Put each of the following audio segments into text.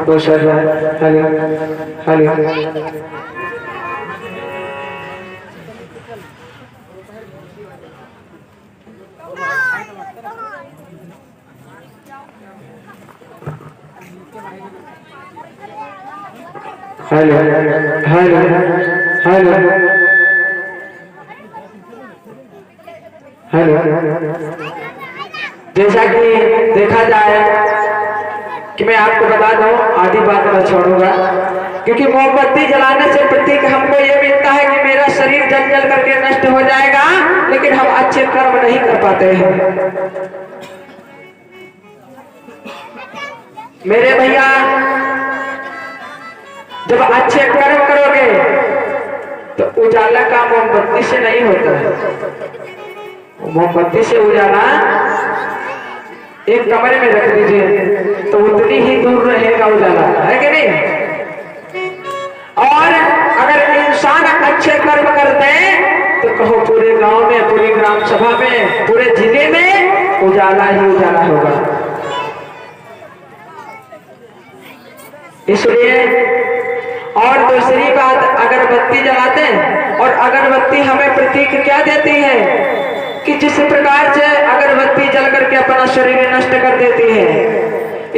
Photo sir hello hello hello hello hello hello. जैसा कि देखा जाए कि मैं आपको बता दूं, आधी बात मैं छोड़ूंगा, क्योंकि मोमबत्ती जलाने से प्रतीक हमको ये मिलता है कि मेरा शरीर जल जल करके नष्ट हो जाएगा, लेकिन हम अच्छे कर्म नहीं कर पाते हैं। मेरे भैया, जब अच्छे कर्म करोगे तो उजाला का मोमबत्ती से नहीं होता है। मोमबत्ती से उजाला एक कमरे में रख दीजिए तो उतनी ही दूर रहेगा उजाला, है कि नहीं? और अगर इंसान अच्छे कर्म करते हैं तो कहो पूरे गांव में, पूरी ग्राम सभा में, पूरे जिले में उजाला ही उजाला होगा। इसलिए और दूसरी बात, अगरबत्ती जलाते हैं और अगरबत्ती हमें प्रतीक क्या देती है कि जिस प्रकार से अगरबत्ती जल करके अपना शरीर नष्ट कर देती है,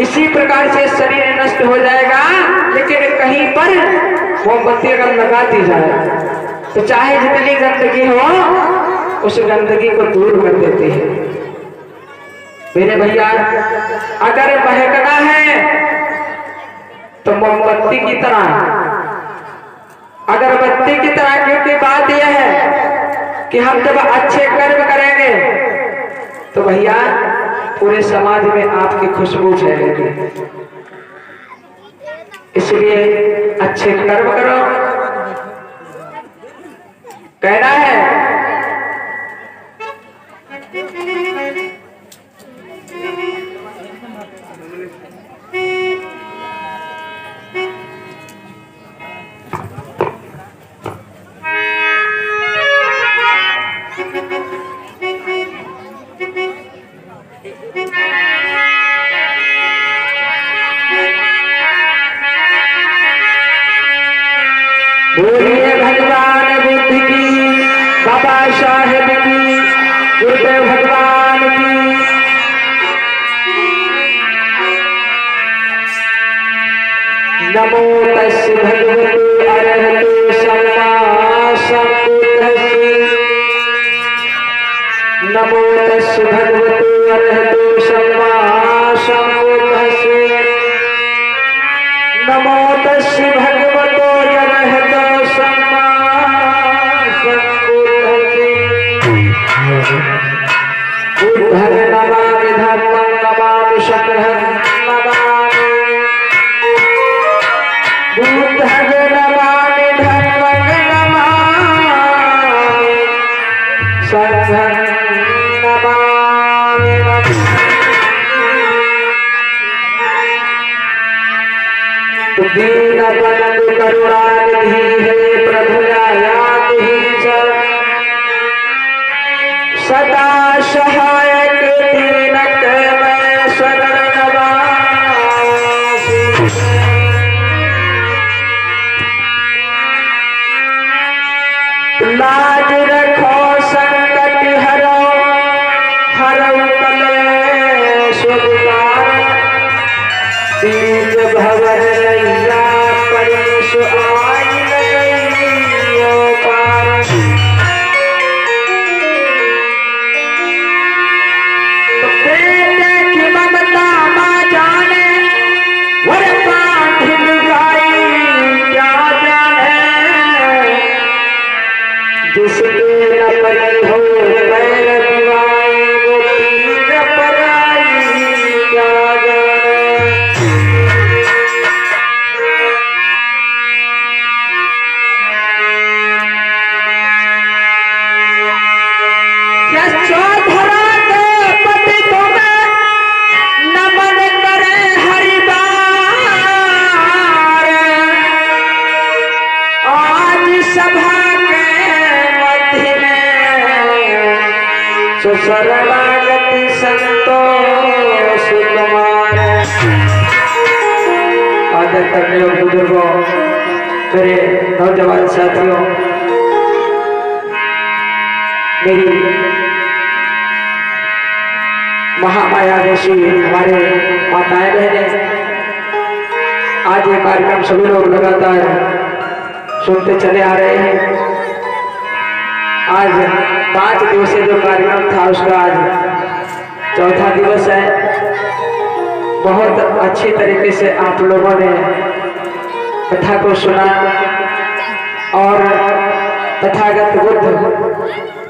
इसी प्रकार से शरीर नष्ट हो जाएगा, लेकिन कहीं पर मोमबत्ती अगर लगा दी जाए तो चाहे जितनी गंदगी हो उस गंदगी को दूर कर देती है। मेरे भैया, अगर महकना है तो मोमबत्ती की तरह, अगरबत्ती की तरह, क्योंकि बात यह है कि हम जब अच्छे कर्म करेंगे तो भैया पूरे समाज में आपकी खुशबू फैलेगी। इसलिए अच्छे कर्म करो, कहना है। बोलिए भगवान बुद्ध की, बाबा साहेब की, गुरुदेव भगवान की। नमो तस्य भगवते अरहते सम्मा सम्बुद्धस्से। नमो तस्य भगवते अरहते सम्मा सम्बुद्धस्से। नमो तस्य भगवतो अरहतो सम्मा सम्बुद्धस्से। बुद्धं नमामि, धम्मं नमामि, संघं नमामि। बुद्धं नमामि, धम्मं नमामि, संघं नमामि। दीनबंधु करुणानिधि हे प्रभु दयानिधि सदा सहायक दीनक मैं शरण नवासि। लाज रखो संकट हरो, हरऊ कलेश विकार। तीज भवर नैया परेश आई नैयो पार। तो बेटे की ममता मां जाने, वर पाठिल गाई क्या जाने। जिसके न परी हो पैर दिवाई, वो पीर पराई क्या जाने। यशोधरा के पति तुम्हें नमन करे हरिबार। आज सभा के मध्य में सुशरणागति संतोष कुमार। आदर करने और बुजुर्गों, मेरे नौजवान साथियों, मेरी महामाया जैसी हमारे माताएं बहनें, आज ये कार्यक्रम सभी लोग लगातार सुनते चले आ रहे हैं। आज 5 दिवसीय जो कार्यक्रम था उसका आज चौथा दिवस है। बहुत अच्छी तरीके से आप लोगों ने कथा को सुना और तथागत बुद्ध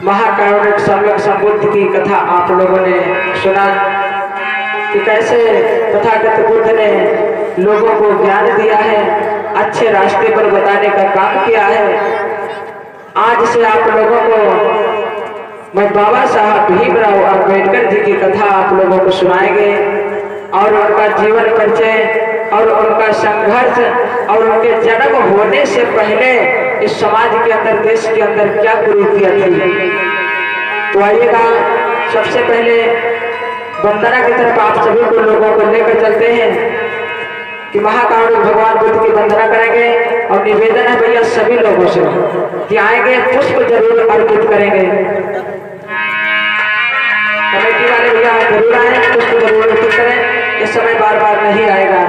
महाकारुणिक सम्यक संबुद्ध की कथा आप लोगों ने सुना कि कैसे तथागत बुद्ध ने लोगों को ज्ञान दिया है, अच्छे रास्ते पर बताने का काम किया है। आज से आप लोगों को मैं बाबा साहब भीमराव अम्बेडकर जी की कथा आप लोगों को सुनाएंगे और उनका जीवन परिचय और उनका संघर्ष और उनके जन्म होने से पहले इस समाज के अंदर, देश के अंदर क्या कुरीतियां थी। तो आइएगा, सबसे पहले वंदना की तरफ आप सभी को लोगों को लेकर चलते हैं कि महाकारुणिक भगवान बुद्ध की वंदना करेंगे और निवेदन है भैया सभी लोगों से कि आएंगे पुष्प जरूर अर्पित करेंगे। कमेटी वाले भैया जरूर आए, पुष्प जरूर अर्पित करें, इस समय बार बार नहीं आएगा।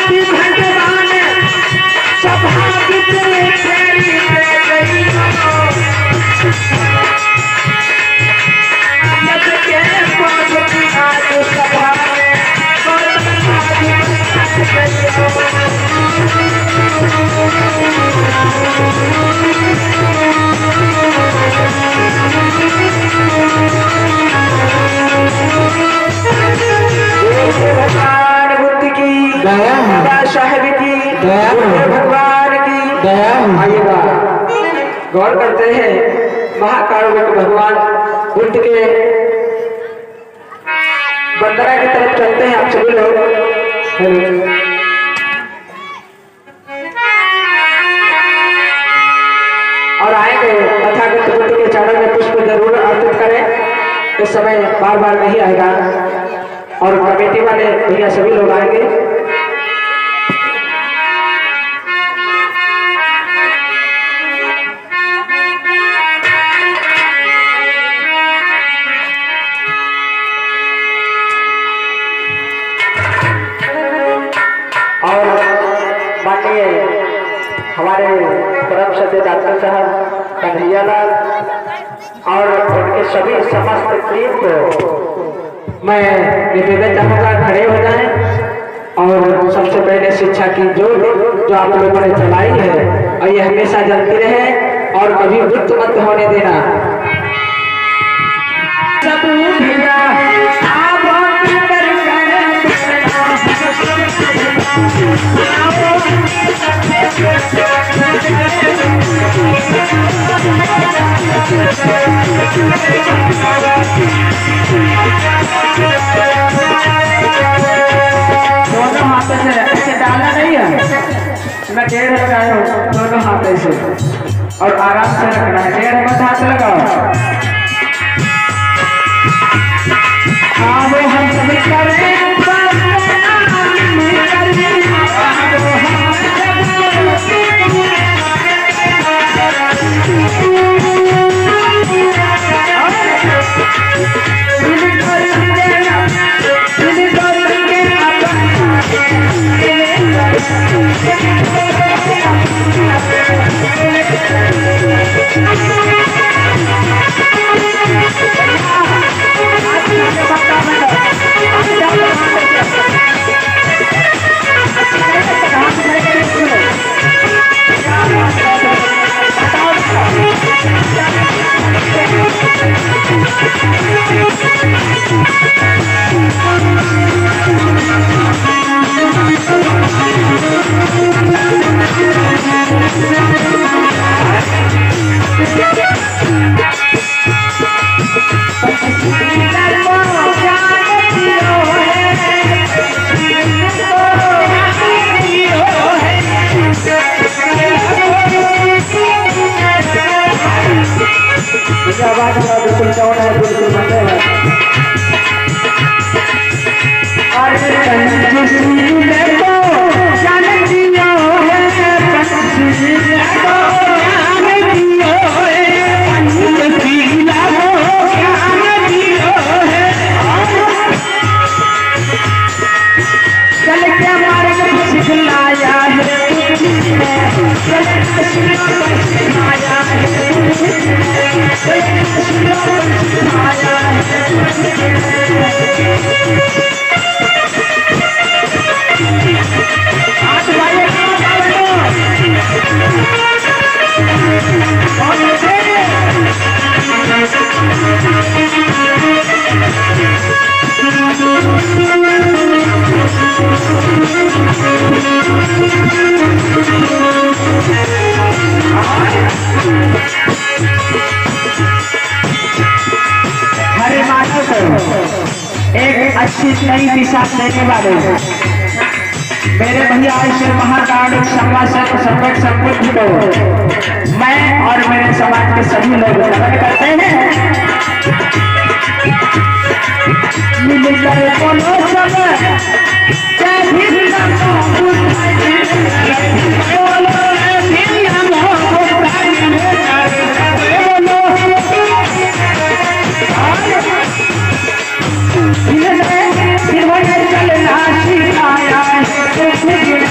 भगवान सभा तेरी गई भगवान बुद्ध की बाबा साहेब की भगवान की आइएगा गौर करते हैं महाकारुणिक भगवान बुद्ध के वंदना की तरफ चलते हैं आप सभी लोग। और आएंगे तथागत बुद्ध के चरणों में पुष्प जरूर अर्पित करें। इस समय बार बार नहीं आएगा और कमेटी वाले भैया सभी लोग आएंगे। और माननीय हमारे परम श्रद्धेय डॉक्टर साहब कन्हैया लाल और उनके सभी समस्त टीम को मैं निवेदन चाहूँगा खड़े हो जाएं और सबसे पहले शिक्षा की जो आप लोगों ने चलाई है और ये हमेशा चलती रहे और कभी वृत्त मत होने देना। दोनों हाथों से ऐसे डालना नहीं है, मैं डेढ़ लगाया हूँ दोनों हाथों से और आराम से रखना है। डेढ़ मत हाथ लगाओ। हाँ वो हम सभी करें बिल्कुल चौड़ा है, बिल्कुल मजे है। एक अच्छी नई दिशा देने वाले मेरे भैया ऐसे महाकारुणिक संकट समृद्धि को मैं और मेरे समाज के सभी लोग नमन करते हैं। मिलकर बोलो सब जय भीम। चलना सिखाया है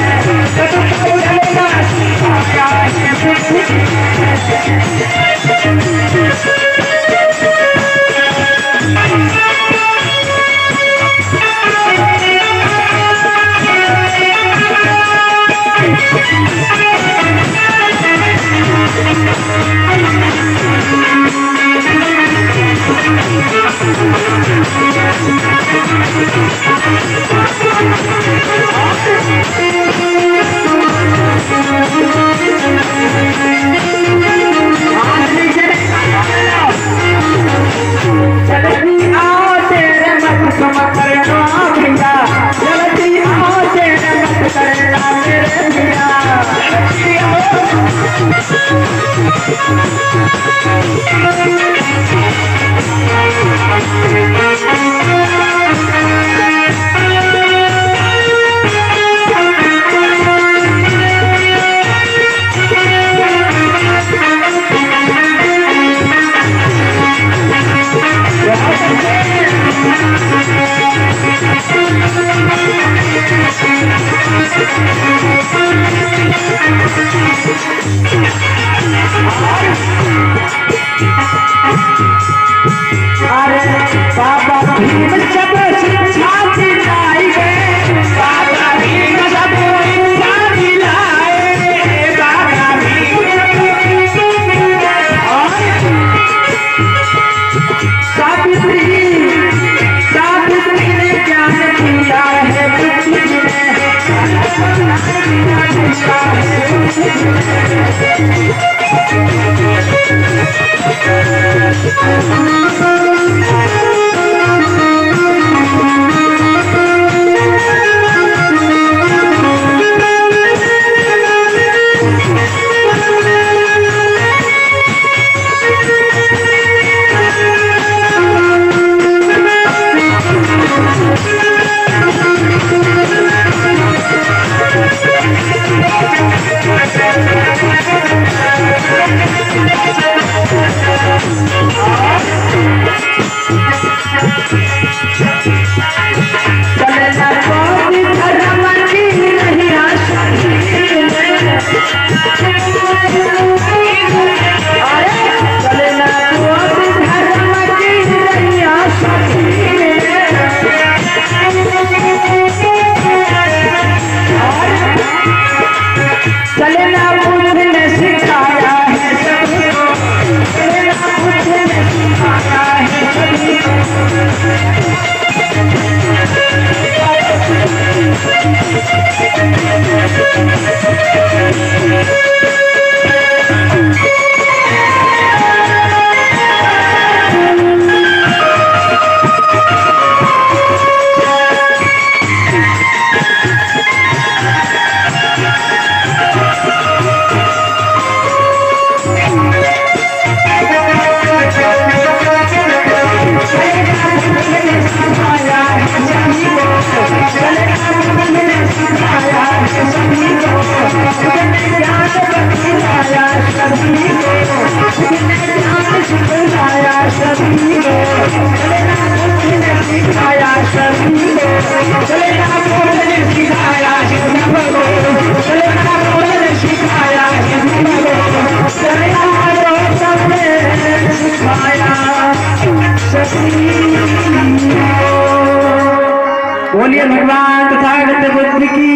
बोलिए भगवान तथागत बुद्ध की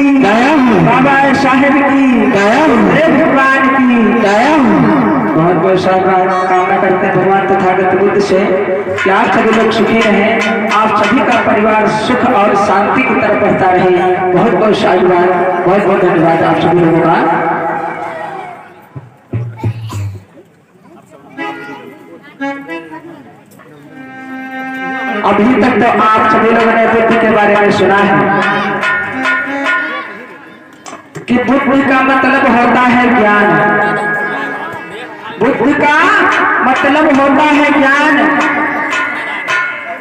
बाबा साहेब की भगवान की बहुत बहुत साधुवाद कामना करते हैं भगवान तथागत बुद्ध से कि आप सभी लोग सुखी रहें, आप सभी का परिवार सुख और शांति की तरफ बढ़ता रहे। बहुत बहुत साधुवाद, बहुत बहुत धन्यवाद आप सभी लोगों का। अभी तक तो आप सभी लोगों ने बुद्ध के बारे में सुना है कि बुद्ध का मतलब होता है ज्ञान। बुद्ध का मतलब होता है ज्ञान,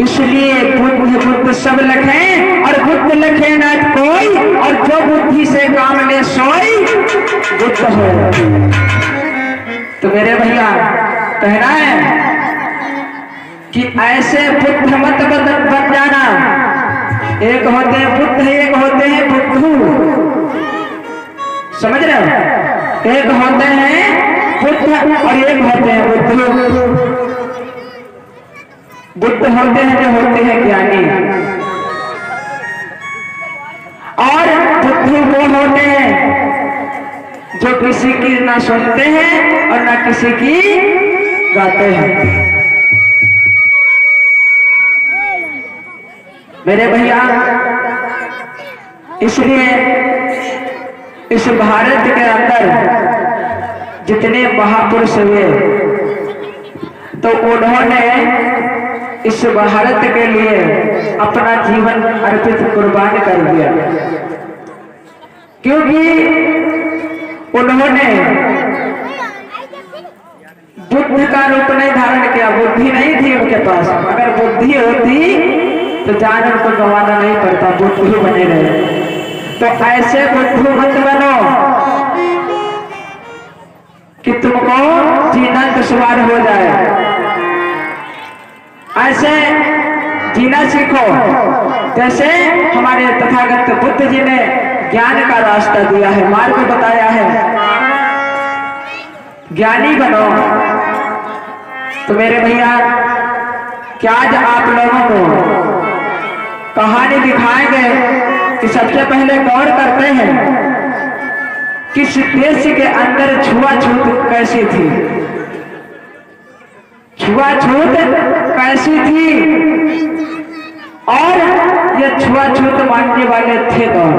इसलिए बुद्ध बुद्ध सब लखें और बुद्ध लखे न कोई, और जो बुद्धि से काम ले सोई बुद्ध हो। तो मेरे भैया कहना है कि ऐसे बुद्ध मत बन जाना। एक होते हैं बुद्ध, एक होते हैं बुद्धू, समझ रहे हो? एक होते हैं बुद्ध और एक होते हैं बुद्धू। बुद्ध होते हैं जो होते हैं ज्ञानी, और बुद्धू वो होते हैं जो किसी की ना सुनते हैं और ना किसी की गाते हैं। मेरे भैया, इसलिए इस भारत के अंदर जितने महापुरुष हुए तो उन्होंने इस भारत के लिए अपना जीवन अर्पित कुर्बान कर दिया, क्योंकि उन्होंने बुद्ध का रूप नहीं धारण किया, बुद्धि नहीं थी उनके पास। अगर बुद्धि होती तो जान उनको गंवाना नहीं पड़ता, बुद्धू बने रहे। तो ऐसे बुद्धू मत बनो कि तुमको जीना दुश्वार हो जाए। ऐसे जीना सीखो जैसे हमारे तथागत बुद्ध जी ने ज्ञान का रास्ता दिया है, मार्ग बताया है। ज्ञानी बनो। तो मेरे भैया क्या आज आप लोगों को कहानी दिखाएंगे कि सबसे पहले गौर करते हैं किस देश के अंदर छुआछूत कैसी थी, छुआछूत कैसी थी, और ये छुआछूत मानने वाले थे कौन।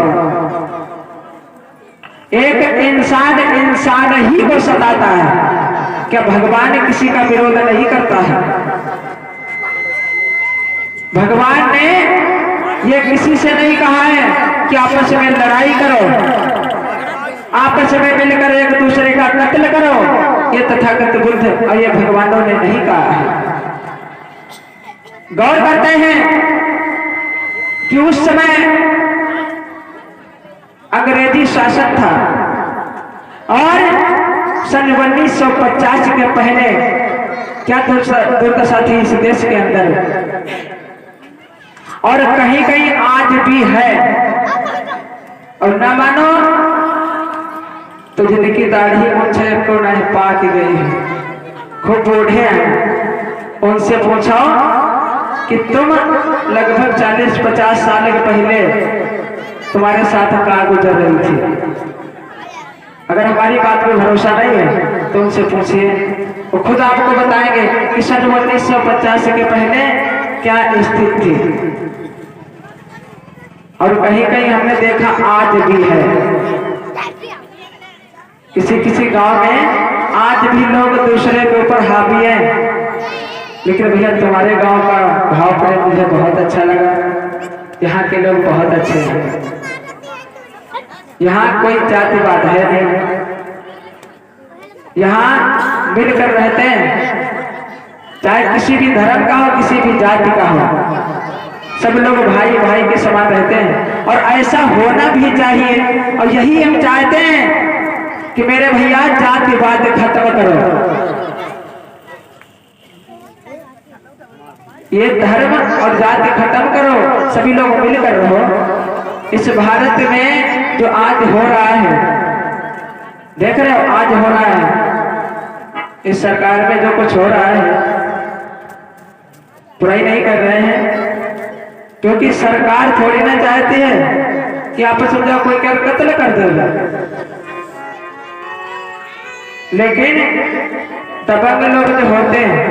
एक इंसान ही को सताता है, क्या भगवान किसी का विरोध नहीं करता है। भगवान ने ये किसी से नहीं कहा है कि आपस में लड़ाई करो, आपस में मिलकर एक दूसरे का कत्ल करो। ये तथागत बुद्ध और ये भगवानों ने नहीं कहा है। गौर करते हैं कि उस समय अंग्रेजी शासन था और सन 1950 के पहले क्या दुर्दशा थी इस देश के अंदर, और कहीं कहीं आज भी है। और न मानो तो जिनकी दाढ़ी मुझे को नहीं पाक गई है, खूब बूढ़े हैं, उनसे पूछो कि तुम लगभग 40-50 साल के पहले तुम्हारे साथ कहाँ गुजर रही थी। अगर हमारी बात पे भरोसा नहीं है तो उनसे पूछिए, वो खुद आपको बताएंगे कि सन 1950 के पहले क्या स्थिति थी। और कहीं कहीं हमने देखा आज भी है, किसी किसी गांव में आज भी लोग दूसरे के ऊपर हावी हैं। लेकिन भैया तुम्हारे गांव का भाव प्रेम मुझे बहुत अच्छा लगा, यहाँ के लोग बहुत अच्छे हैं, यहाँ कोई जातिवाद है नहीं, यहाँ मिलकर रहते हैं, चाहे किसी भी धर्म का हो किसी भी जाति का हो, सब लोग भाई भाई के समान रहते हैं। और ऐसा होना भी चाहिए। और यही हम चाहते हैं कि मेरे भैया जातिवाद खत्म करो, ये धर्म और जाति खत्म करो, सभी लोग मिलकर रहो। इस भारत में जो आज हो रहा है, देख रहे हो आज हो रहा है, इस सरकार में जो कुछ हो रहा है बुराई नहीं कर रहे हैं, क्योंकि सरकार थोड़ी ना चाहती है कि आपस में जाओ कोई क्या कत्ल कर देगा। लेकिन दबंग लोग जो होते हैं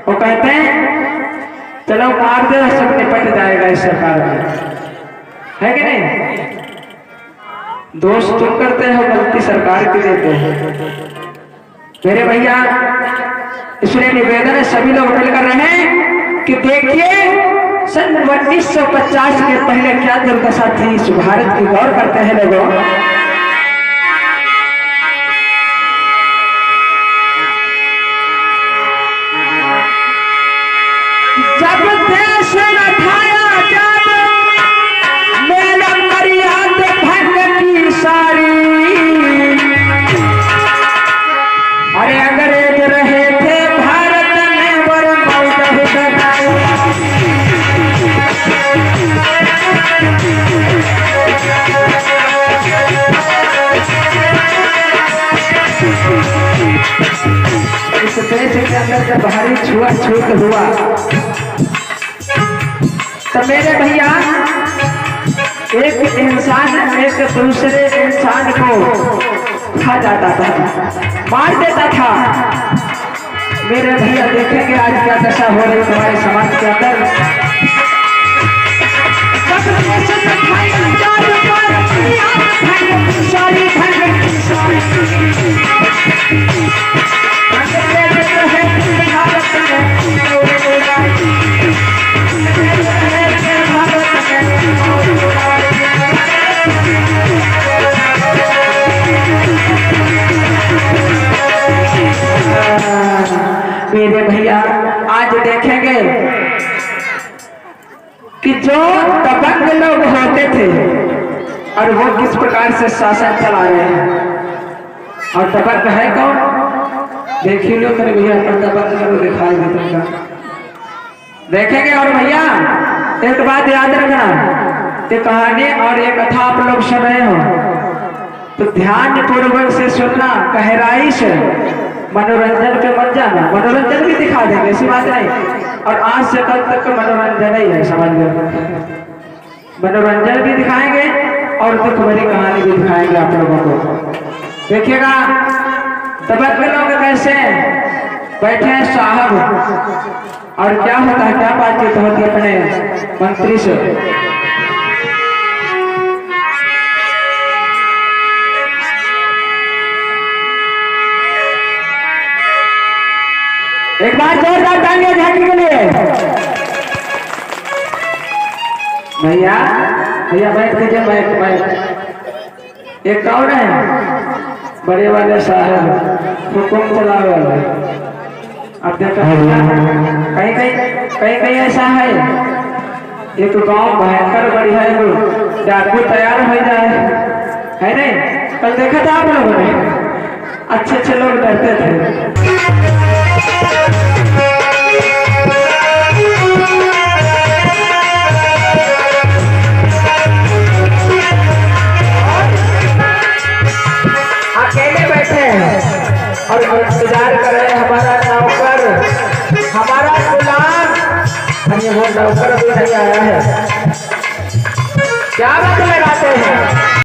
वो कहते हैं चलो मार दे, सब निपट जाएगा इस सरकार में, है कि नहीं। दोष तुम करते हो, गलती सरकार की देते हैं। मेरे भैया इसलिए निवेदन है सभी लोग मिलकर रहे कि देखिए सन 1950 के पहले क्या दुर्दशा थी इस भारत की। गौर करते हैं लोगों, जब देश उठाया, जब मेरा मर्याद भंग की सारी, अरे अंग्रेज रहे थे भारत में बर्बाद इस देश के अंदर जब भारी छुआछूत हुआ तो मेरे भैया एक इंसान एक दूसरे इंसान को खा जाता था, मार देता था। मेरे भैया देखेंगे आज क्या दशा हो रही तुम्हारे समाज के अंदर। देखेंगे कि जो दबंग लोग होते थे और वो किस प्रकार से शासन चला रहे हैं। और दबंग है कौन, देखिए लो मेरे भैया अपन दबंग को दिखाई देते हैं देखेंगे। और भैया एक बात याद रखना, ये कहानी और ये कथा आप लोग सुन रहे हो तो ध्यान पूर्वक से सुनना, गहराई से, मनोरंजन पे मत जाना। मनोरंजन भी दिखा देंगे, ऐसी बात नहीं। और आज से कल तक मनोरंजन ही है, समझ लो। मनोरंजन भी दिखाएंगे और दुख भरी कहानी भी दिखाएंगे आप लोगों को। देखिएगा दबंग लोग कैसे बैठे हैं साहब, और क्या होता है, क्या बातचीत होती है अपने मंत्री से। एक बार जोरदार तालियां झांकी के लिए। भैया भैया बैठ कीजिए, बैठ। एक कौन है, बड़े वाले साहब हुकुम चलावे वाले। अब देखो कहीं ऐसा है, एक गांव भयंकर बढ़िया है, डाकू तैयार हो जाए, है नहीं? कल देखा था आप लोगों ने, अच्छे अच्छे लोग डरते थे। अकेले बैठे हैं और इंतजार कर रहे हैं हमारा नौकर, हमारा गुलाम। वो नौकर भी नहीं आया है, क्या बात लगाते हैं।